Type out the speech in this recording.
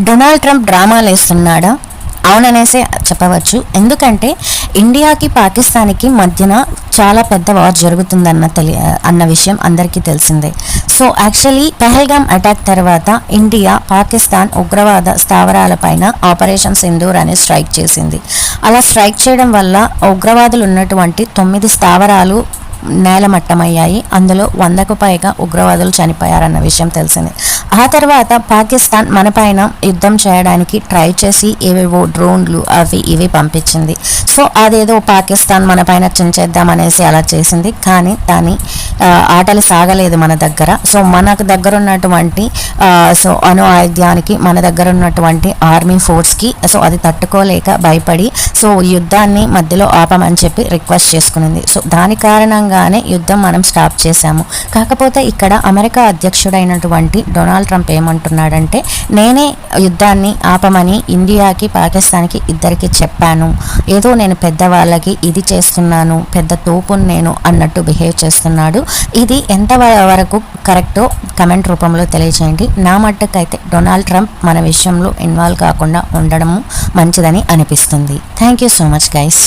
Donald Trump డ్రామాలు వేస్తున్నాడా? అవుననేసే చెప్పవచ్చు. ఎందుకంటే ఇండియాకి పాకిస్తాన్కి మధ్యన చాలా పెద్ద వార్ జరుగుతుందన్న విషయం అందరికీ తెలిసిందే. సో యాక్చువల్లీ పెహల్గామ్ అటాక్ తర్వాత ఇండియా పాకిస్తాన్ ఉగ్రవాద స్థావరాలపైన ఆపరేషన్ సింధూర్ అని స్ట్రైక్ చేసింది. అలా స్ట్రైక్ చేయడం వల్ల ఉగ్రవాదులు ఉన్నటువంటి 9 స్థావరాలు నేలమట్టమయ్యాయి. అందులో 100కు పైగా ఉగ్రవాదులు చనిపోయారన్న విషయం తెలిసింది. ఆ తర్వాత పాకిస్తాన్ మన పైన యుద్ధం చేయడానికి ట్రై చేసి ఏవేవో డ్రోన్లు అవి ఇవి పంపించింది. సో అదేదో పాకిస్తాన్ మన పైన చించేద్దామనేసి అలా చేసింది. కానీ దాని ఆటలు సాగలేదు మన దగ్గర. సో మనకు దగ్గర ఉన్నటువంటి అణు ఆయుధానికి మన దగ్గర ఉన్నటువంటి ఆర్మీ ఫోర్స్కి సో అది తట్టుకోలేక భయపడి సో యుద్ధాన్ని మధ్యలో ఆపమని చెప్పి రిక్వెస్ట్ చేసుకునింది. సో దాని కారణంగానే యుద్ధం మనం స్టాప్ చేశాము. కాకపోతే ఇక్కడ అమెరికా అధ్యక్షుడైనటువంటి డొనాల్డ్ ట్రంప్ ఏమంటున్నాడంటే, నేనే యుద్ధాన్ని ఆపమని ఇండియాకి పాకిస్తాన్కి ఇద్దరికి చెప్పాను, ఏదో నేను పెద్దవాళ్ళకి ఇది చేస్తున్నాను, పెద్ద తోపును నేను అన్నట్టు బిహేవ్ చేస్తున్నాడు. ఇది ఎంతవరకు కరెక్టో కమెంట్ రూపంలో తెలియచేయండి. నా మట్టుకైతే డొనాల్డ్ ట్రంప్ మన విషయంలో ఇన్వాల్వ్ కాకుండా ఉండడం మంచిదని అనిపిస్తుంది. Thank you so much guys.